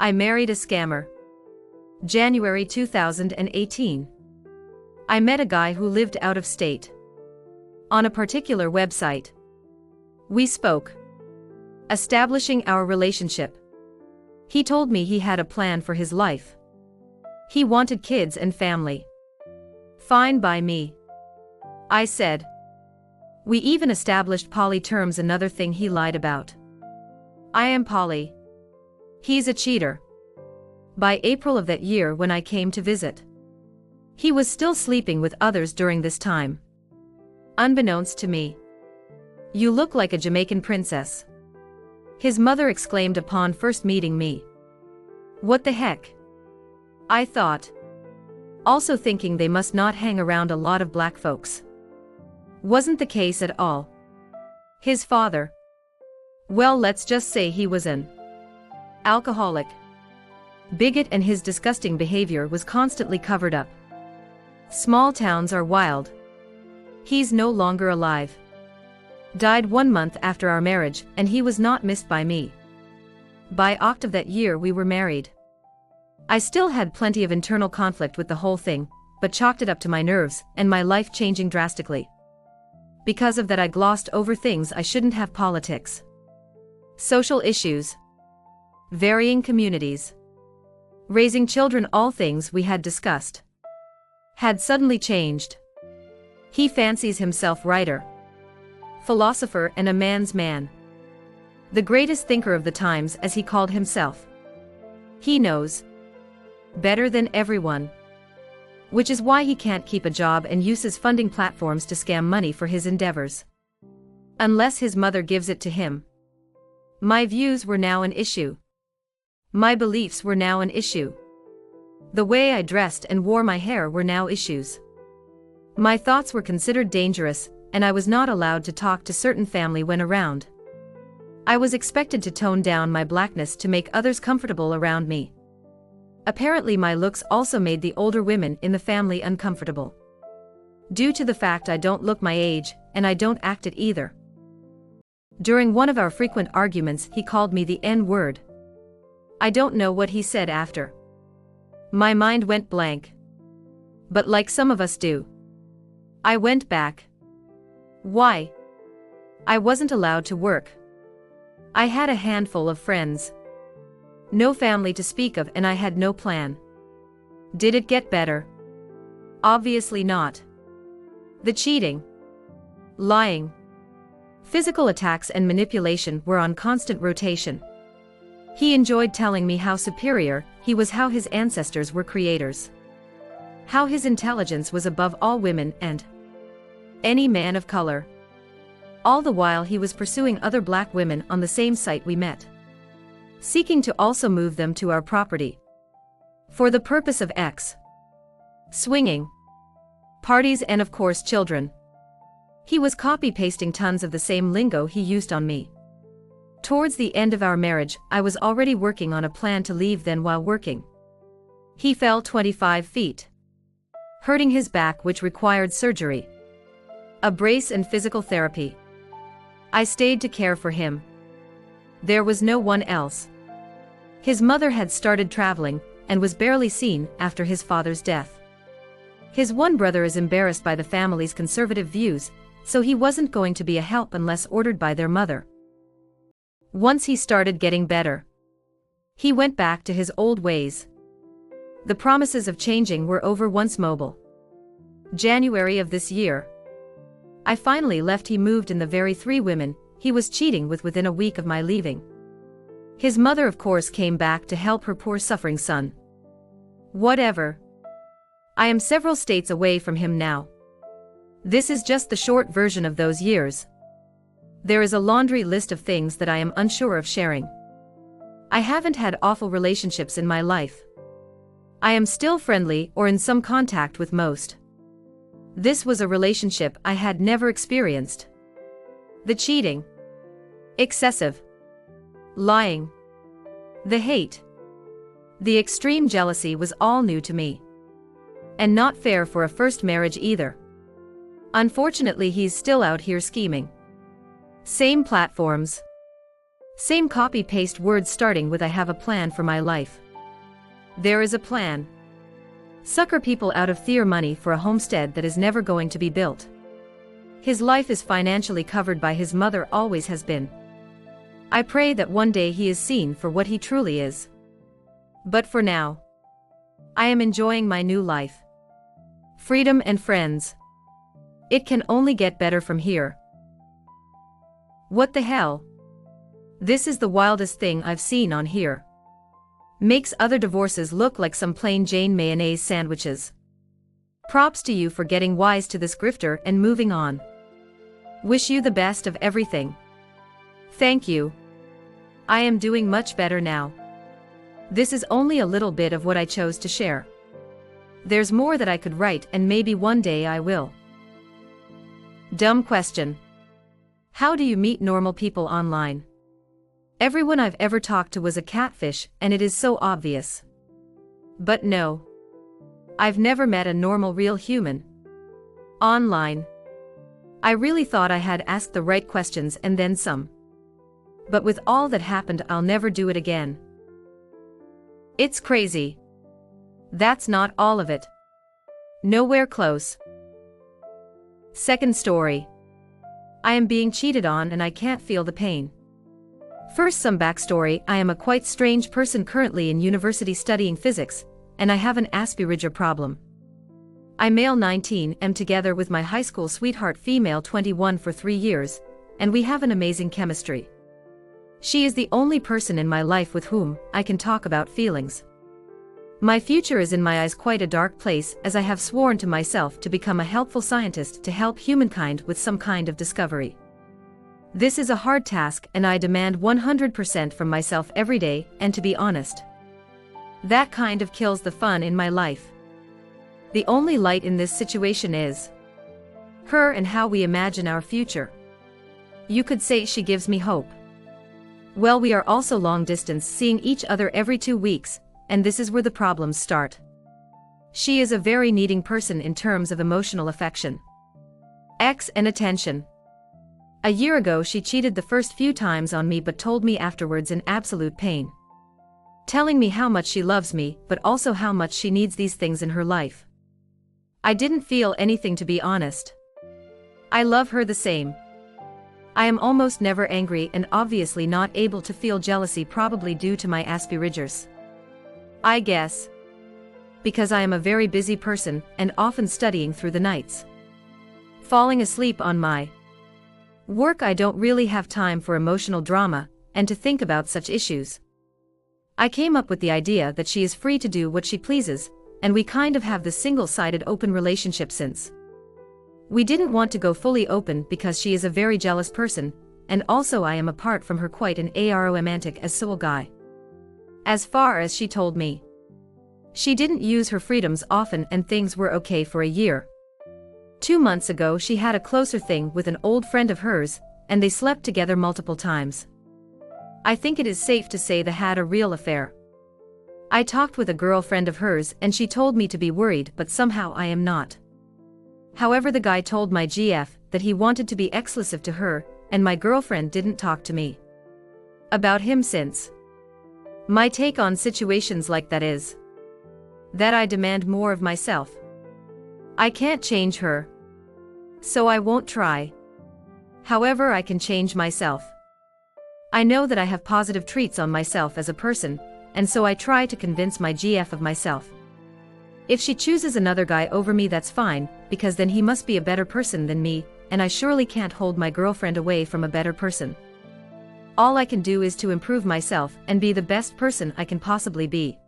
I married a scammer. January 2018. I met a guy who lived out of state. On a particular website. We spoke. Establishing our relationship. He told me he had a plan for his life. He wanted kids and family. Fine by me. I said. We even established poly terms, another thing he lied about. I am poly. He's a cheater. By April of that year when I came to visit, he was still sleeping with others during this time. Unbeknownst to me. You look like a Jamaican princess, his mother exclaimed upon first meeting me. What the heck? I thought. Also thinking they must not hang around a lot of black folks. Wasn't the case at all. His father. Well, let's just say he was an alcoholic, bigot, and his disgusting behavior was constantly covered up. Small towns are wild. He's no longer alive. Died 1 month after our marriage, and he was not missed by me. By October that year we were married. I still had plenty of internal conflict with the whole thing, but chalked it up to my nerves and my life changing drastically. Because of that I glossed over things I shouldn't have: politics, social issues, varying communities, raising children, all things we had discussed. Had suddenly changed. He fancies himself writer, philosopher, and a man's man. The greatest thinker of the times, as he called himself. He knows better than everyone. Which is why he can't keep a job and uses funding platforms to scam money for his endeavors. Unless his mother gives it to him. My views were now an issue. My beliefs were now an issue. The way I dressed and wore my hair were now issues. My thoughts were considered dangerous, and I was not allowed to talk to certain family when around. I was expected to tone down my blackness to make others comfortable around me. Apparently my looks also made the older women in the family uncomfortable. Due to the fact I don't look my age, and I don't act it either. During one of our frequent arguments he called me the N-word. I don't know what he said after. My mind went blank. But like some of us do, I went back. Why? I wasn't allowed to work. I had a handful of friends. No family to speak of, and I had no plan. Did it get better? Obviously not. The cheating, lying, physical attacks and manipulation were on constant rotation. He enjoyed telling me how superior he was, how his ancestors were creators, how his intelligence was above all women and any man of color. All the while he was pursuing other black women on the same site we met, seeking to also move them to our property. For the purpose of swinging, parties, and of course children. He was copy-pasting tons of the same lingo he used on me. Towards the end of our marriage, I was already working on a plan to leave. Then while working, he fell 25 feet, hurting his back, which required surgery, a brace, and physical therapy. I stayed to care for him. There was no one else. His mother had started traveling, and was barely seen after his father's death. His one brother is embarrassed by the family's conservative views, so he wasn't going to be a help unless ordered by their mother. Once he started getting better, he went back to his old ways. The promises of changing were over once mobile. January of this year, I finally left. He moved in the very 3 women he was cheating with within a week of my leaving. His mother of course came back to help her poor suffering son. Whatever. I am several states away from him now. This is just the short version of those years. There is a laundry list of things that I am unsure of sharing. I haven't had awful relationships in my life. I am still friendly or in some contact with most. This was a relationship I had never experienced. The cheating, excessive lying, the hate, the extreme jealousy was all new to me. And not fair for a first marriage either. Unfortunately he's still out here scheming. Same platforms, Same copy-paste words starting with "I have a plan for my life." There is a plan. Sucker people out of their money for a homestead that is never going to be built. His life is financially covered by his mother, always has been. I pray that one day he is seen for what he truly is. But for now, I am enjoying my new life. Freedom and friends. It can only get better from here. What the hell? This is the wildest thing I've seen on here. Makes other divorces look like some plain Jane mayonnaise sandwiches. Props to you for getting wise to this grifter and moving on. Wish you the best of everything. Thank you. I am doing much better now. This is only a little bit of what I chose to share. There's more that I could write, and maybe one day I will. Dumb question. How do you meet normal people online? Everyone I've ever talked to was a catfish, and it is so obvious. But no. I've never met a normal real human. Online. I really thought I had asked the right questions and then some. But with all that happened, I'll never do it again. It's crazy. That's not all of it. Nowhere close. Second story. I am being cheated on and I can't feel the pain. First, some backstory. I am a quite strange person currently in university studying physics, and I have an Asperger problem. I'm male 19, am together with my high school sweetheart female 21 for 3 years, and we have an amazing chemistry. She is the only person in my life with whom I can talk about feelings. My future is in my eyes quite a dark place, as I have sworn to myself to become a helpful scientist to help humankind with some kind of discovery. This is a hard task, and I demand 100% from myself every day, and to be honest, that kind of kills the fun in my life. The only light in this situation is her and how we imagine our future. You could say she gives me hope. Well, we are also long distance, seeing each other every 2 weeks, and this is where the problems start. She is a very needing person in terms of emotional affection, and attention. A year ago she cheated the first few times on me, but told me afterwards in absolute pain, telling me how much she loves me, but also how much she needs these things in her life. I didn't feel anything, to be honest. I love her the same. I am almost never angry and obviously not able to feel jealousy, probably due to my Asperger's. I guess because I am a very busy person and often studying through the nights, falling asleep on my work. I don't really have time for emotional drama and to think about such issues. I came up with the idea that she is free to do what she pleases, and we kind of have the single-sided open relationship since. We didn't want to go fully open because she is a very jealous person, and also I am apart from her quite an aromantic as soul guy. As far as she told me, she didn't use her freedoms often and things were okay for a year. 2 months ago she had a closer thing with an old friend of hers, and they slept together multiple times. I think it is safe to say they had a real affair. I talked with a girlfriend of hers and she told me to be worried, but somehow I am not. However, the guy told my GF that he wanted to be exclusive to her, and my girlfriend didn't talk to me about him since. My take on situations like that is that I demand more of myself. I can't change her, so I won't try. However, I can change myself. I know that I have positive traits on myself as a person, and so I try to convince my GF of myself. If she chooses another guy over me, that's fine, because then he must be a better person than me, and I surely can't hold my girlfriend away from a better person. All I can do is to improve myself and be the best person I can possibly be.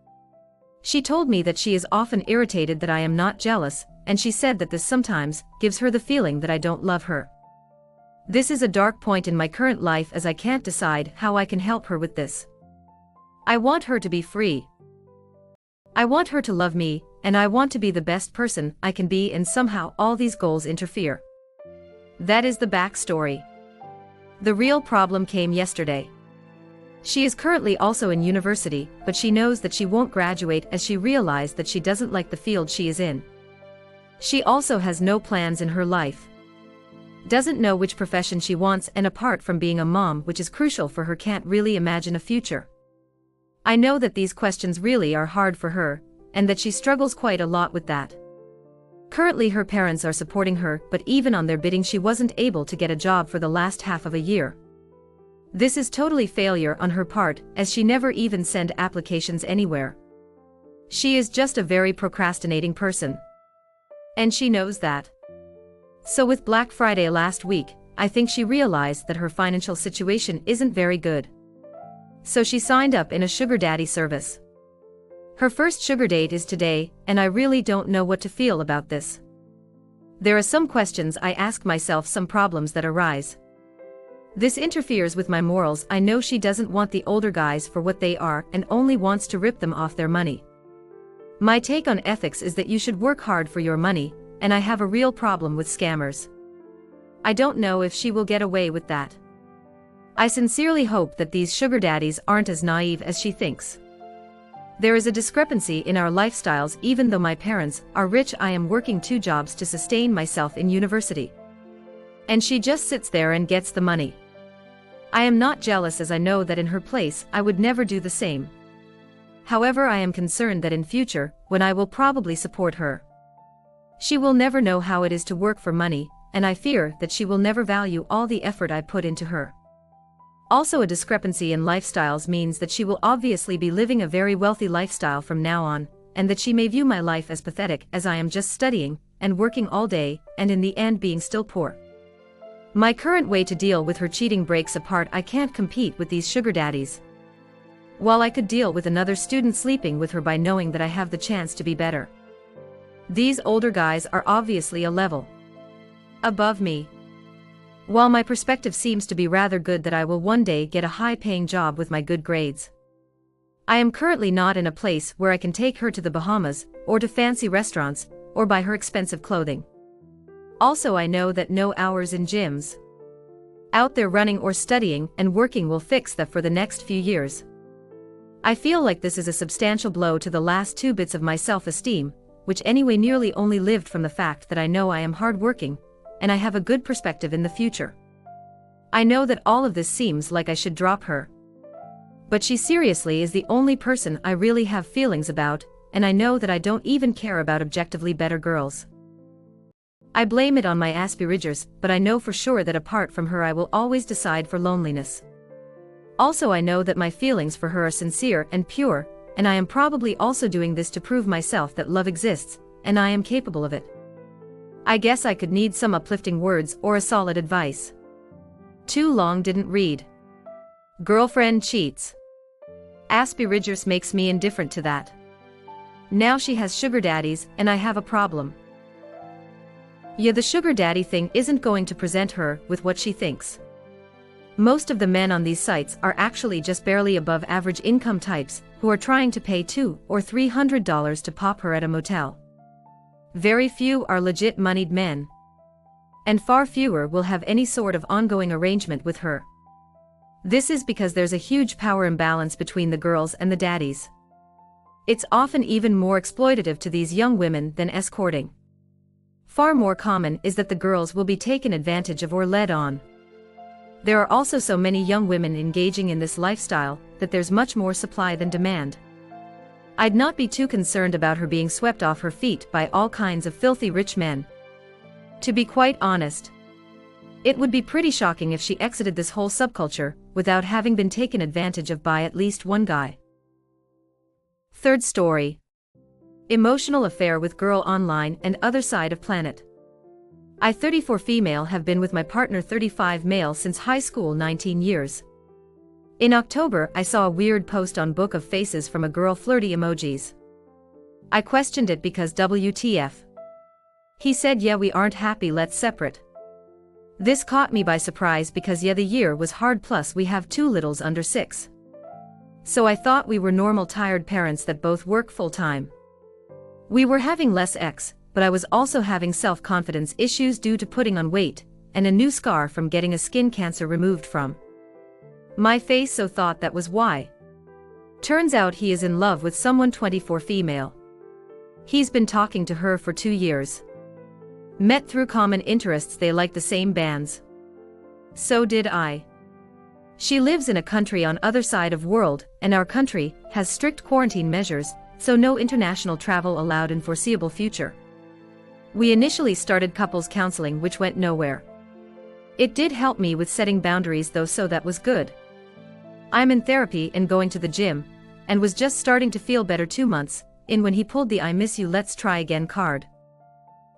She told me that she is often irritated that I am not jealous, and she said that this sometimes gives her the feeling that I don't love her. This is a dark point in my current life, as I can't decide how I can help her with this. I want her to be free. I want her to love me, and I want to be the best person I can be, and somehow all these goals interfere. That is the backstory. The real problem came yesterday. She is currently also in university, but she knows that she won't graduate as she realized that she doesn't like the field she is in. She also has no plans in her life. doesn't know which profession she wants, and apart from being a mom, which is crucial for her, can't really imagine a future. I know that these questions really are hard for her, and that she struggles quite a lot with that. Currently her parents are supporting her, but even on their bidding she wasn't able to get a job for the last half of a year. This is totally failure on her part, as she never even sent applications anywhere. She is just a very procrastinating person. And she knows that. So with Black Friday last week, I think she realized that her financial situation isn't very good. So she signed up in a sugar daddy service. Her first sugar date is today, and I really don't know what to feel about this. There are some questions I ask myself, some problems that arise. This interferes with my morals. I know she doesn't want the older guys for what they are and only wants to rip them off their money. My take on ethics is that you should work hard for your money, and I have a real problem with scammers. I don't know if she will get away with that. I sincerely hope that these sugar daddies aren't as naive as she thinks. There is a discrepancy in our lifestyles. Even though my parents are rich, I am working 2 jobs to sustain myself in university. And she just sits there and gets the money. I am not jealous, as I know that in her place I would never do the same. However, I am concerned that in future, when I will probably support her, she will never know how it is to work for money, and I fear that she will never value all the effort I put into her. Also, a discrepancy in lifestyles means that she will obviously be living a very wealthy lifestyle from now on, and that she may view my life as pathetic, as I am just studying and working all day, and in the end being still poor. My current way to deal with her cheating breaks apart. I can't compete with these sugar daddies. While I could deal with another student sleeping with her by knowing that I have the chance to be better, these older guys are obviously a level above me. While my perspective seems to be rather good that I will one day get a high-paying job with my good grades, I am currently not in a place where I can take her to the Bahamas, or to fancy restaurants, or buy her expensive clothing. Also, I know that no hours in gyms out there running or studying and working will fix that for the next few years. I feel like this is a substantial blow to the last 2 bits of my self-esteem, which anyway nearly only lived from the fact that I know I am hardworking, and I have a good perspective in the future. I know that all of this seems like I should drop her, but she seriously is the only person I really have feelings about, and I know that I don't even care about objectively better girls. I blame it on my aspirations, but I know for sure that apart from her I will always decide for loneliness. Also, I know that my feelings for her are sincere and pure, and I am probably also doing this to prove myself that love exists, and I am capable of it. I guess I could need some uplifting words or a solid advice. Too long didn't read. Girlfriend cheats. Aspiragus makes me indifferent to that. Now she has sugar daddies, and I have a problem. Yeah, the sugar daddy thing isn't going to present her with what she thinks. Most of the men on these sites are actually just barely above average income types who are trying to pay $200 or $300 to pop her at a motel. Very few are legit moneyed men, and far fewer will have any sort of ongoing arrangement with her. This is because there's a huge power imbalance between the girls and the daddies. It's often even more exploitative to these young women than escorting. Far more common is that the girls will be taken advantage of or led on. There are also so many young women engaging in this lifestyle that there's much more supply than demand. I'd not be too concerned about her being swept off her feet by all kinds of filthy rich men. To be quite honest, it would be pretty shocking if she exited this whole subculture without having been taken advantage of by at least one guy. Third story. Emotional affair with girl online and other side of planet. I, 34 female, have been with my partner 35 male since high school, 19 years. In October, I saw a weird post on Book of Faces from a girl, flirty emojis. I questioned it because WTF. He said, yeah, we aren't happy, let's separate. This caught me by surprise because yeah, the year was hard, plus we have 2 littles under 6. So I thought we were normal tired parents that both work full-time. We were having less sex, but I was also having self-confidence issues due to putting on weight, and a new scar from getting a skin cancer removed from my face, so thought that was why. Turns out he is in love with someone, 24 female. He's been talking to her for 2 years. Met through common interests, they like the same bands. So did I. She lives in a country on other side of world, and our country has strict quarantine measures, so no international travel allowed in foreseeable future. We initially started couples counseling, which went nowhere. It did help me with setting boundaries though, so that was good. I'm in therapy and going to the gym, and was just starting to feel better 2 months in when he pulled the "I miss you, let's try again" card.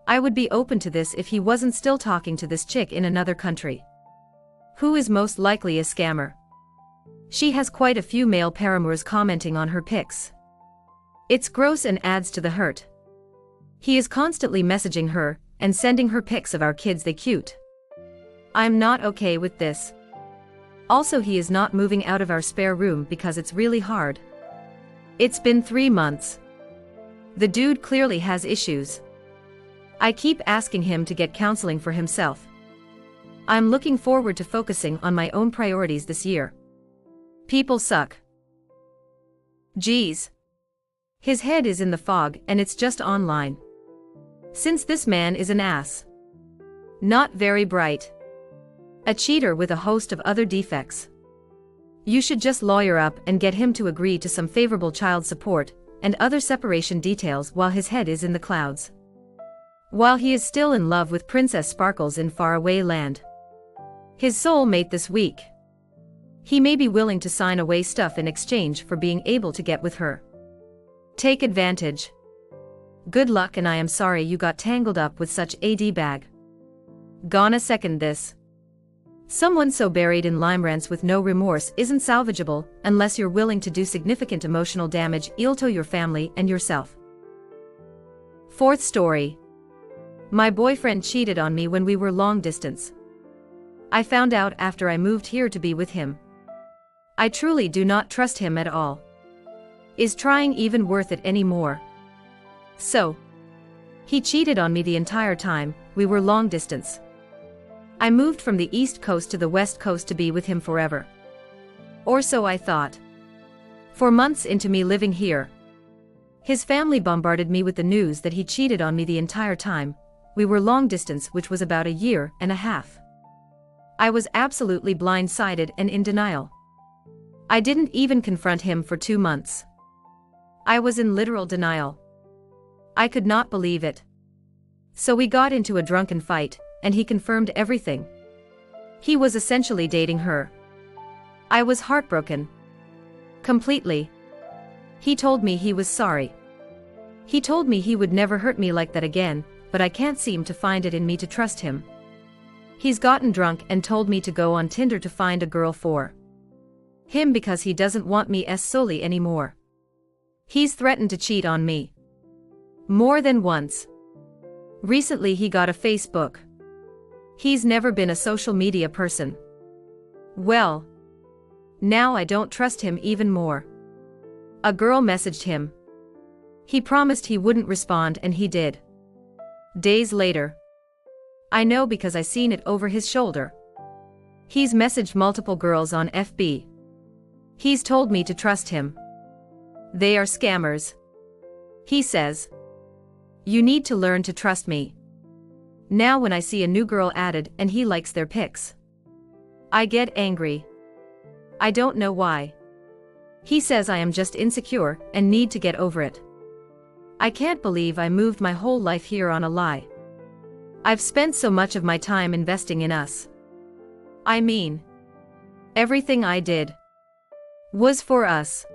I would be open to this if he wasn't still talking to this chick in another country. Who is most likely a scammer? She has quite a few male paramours commenting on her pics. It's gross and adds to the hurt. He is constantly messaging her and sending her pics of our kids, they cute. I'm not okay with this. Also, he is not moving out of our spare room because it's really hard. It's been 3 months. The dude clearly has issues. I keep asking him to get counseling for himself. I'm looking forward to focusing on my own priorities this year. People suck. Geez. His head is in the fog and it's just online. Since this man is an ass. Not very bright. A cheater with a host of other defects. You should just lawyer up and get him to agree to some favorable child support and other separation details while his head is in the clouds. While he is still in love with Princess Sparkles in faraway land. His soulmate this week. He may be willing to sign away stuff in exchange for being able to get with her. Take advantage. Good luck, and I am sorry you got tangled up with such a D-bag. Gonna second this. Someone so buried in limerence with no remorse isn't salvageable unless you're willing to do significant emotional damage to your family and yourself. Fourth story. My boyfriend cheated on me when we were long distance. I found out after I moved here to be with him. I truly do not trust him at all. Is trying even worth it anymore? So, he cheated on me the entire time we were long distance. I moved from the East Coast to the West Coast to be with him forever. Or so I thought. 4 months into me living here, his family bombarded me with the news that he cheated on me the entire time we were long distance, which was about 1.5 years. I was absolutely blindsided and in denial. I didn't even confront him for 2 months. I was in literal denial. I could not believe it. So we got into a drunken fight, and he confirmed everything. He was essentially dating her. I was heartbroken. Completely. He told me he was sorry. He told me he would never hurt me like that again, but I can't seem to find it in me to trust him. He's gotten drunk and told me to go on Tinder to find a girl for him because he doesn't want me as solely anymore. He's threatened to cheat on me. More than once. Recently he got a Facebook. He's never been a social media person. Well, now I don't trust him even more. A girl messaged him. He promised he wouldn't respond, and he did. Days later. I know because I seen it over his shoulder. He's messaged multiple girls on FB. He's told me to trust him. They are scammers. He says. You need to learn to trust me. Now when I see a new girl added and he likes their pics, I get angry. I don't know why. He says I am just insecure and need to get over it. I can't believe I moved my whole life here on a lie. I've spent so much of my time investing in us. I mean, everything I did was for us.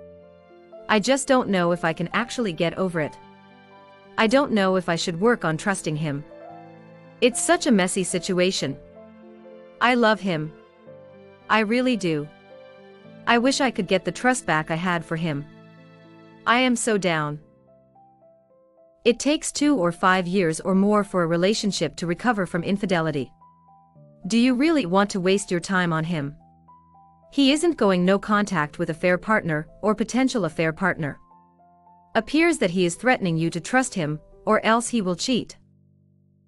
I just don't know if I can actually get over it. I don't know if I should work on trusting him. It's such a messy situation. I love him. I really do. I wish I could get the trust back I had for him. I am so down. It takes 2 or 5 years or more for a relationship to recover from infidelity. Do you really want to waste your time on him? He isn't going no contact with affair partner or potential affair partner. Appears that he is threatening you to trust him, or else he will cheat.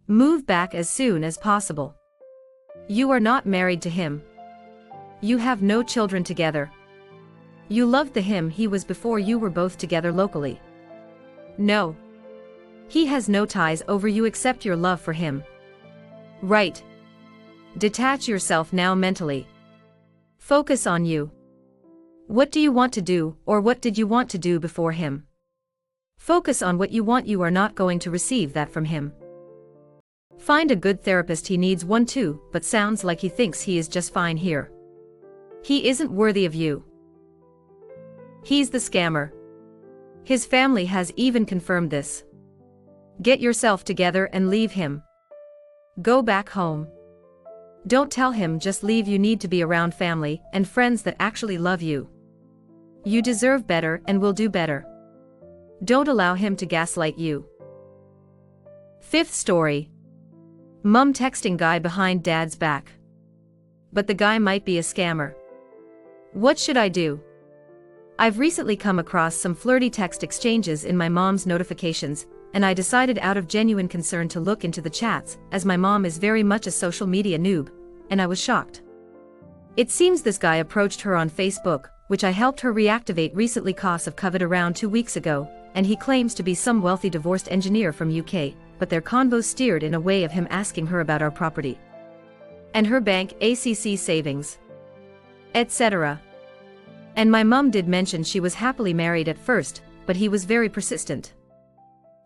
Move back as soon as possible. You are not married to him. You have no children together. You loved the him he was before you were both together locally. No. He has no ties over you except your love for him. Right. Detach yourself now mentally. Focus on you. What do you want to do, or what did you want to do before him? Focus on what you want. You are not going to receive that from him. Find a good therapist. He needs one too, but sounds like he thinks he is just fine here. He isn't worthy of you. He's the scammer. His family has even confirmed this. Get yourself together and leave him. Go back home. Don't tell him just leave. You need to be around family and friends that actually love you. You deserve better and will do better. Don't allow him to gaslight you. Fifth story. Mum texting guy behind dad's back. But the guy might be a scammer. What should I do? I've recently come across some flirty text exchanges in my mom's notifications, and I decided out of genuine concern to look into the chats, as my mom is very much a social media noob, and I was shocked. It seems this guy approached her on Facebook, which I helped her reactivate recently cost of COVID around 2 weeks ago, and he claims to be some wealthy divorced engineer from UK, but their convo steered in a way of him asking her about our property and her bank ACC savings, etc. And my mum did mention she was happily married at first, but he was very persistent.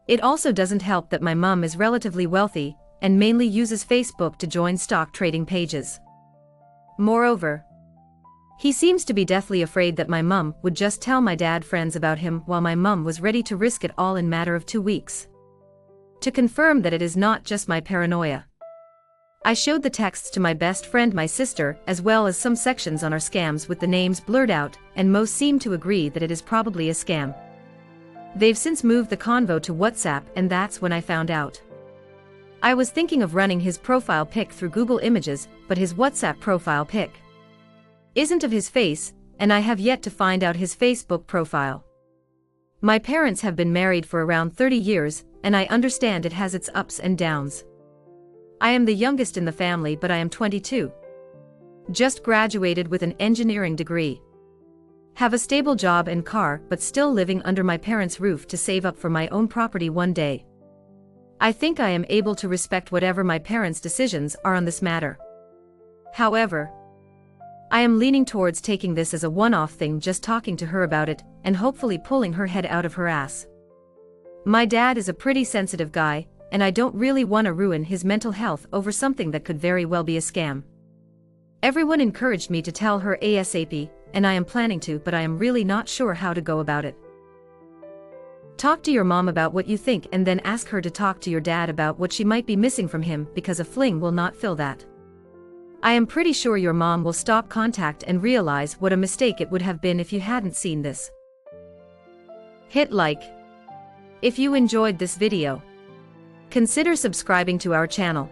It also doesn't help that my mum is relatively wealthy, and mainly uses Facebook to join stock trading pages. Moreover, he seems to be deathly afraid that my mum would just tell my dad friends about him, while my mum was ready to risk it all in matter of 2 weeks. To confirm that it is not just my paranoia, I showed the texts to my best friend, my sister, as well as some sections on our scams with the names blurred out, and most seem to agree that it is probably a scam. They've since moved the convo to WhatsApp, and that's when I found out. I was thinking of running his profile pic through Google Images, but his WhatsApp profile pic isn't of his face, and I have yet to find out his Facebook profile. My parents have been married for around 30 years, and I understand it has its ups and downs. I am the youngest in the family, but I am 22. Just graduated with an engineering degree. Have a stable job and car, but still living under my parents' roof to save up for my own property one day. I think I am able to respect whatever my parents' decisions are on this matter. However, I am leaning towards taking this as a one-off thing, just talking to her about it, and hopefully pulling her head out of her ass. My dad is a pretty sensitive guy, and I don't really want to ruin his mental health over something that could very well be a scam. Everyone encouraged me to tell her ASAP, and I am planning to, but I am really not sure how to go about it. Talk to your mom about what you think, and then ask her to talk to your dad about what she might be missing from him, because a fling will not fill that. I am pretty sure your mom will stop contact and realize what a mistake it would have been if you hadn't seen this. Hit like if you enjoyed this video. Consider subscribing to our channel.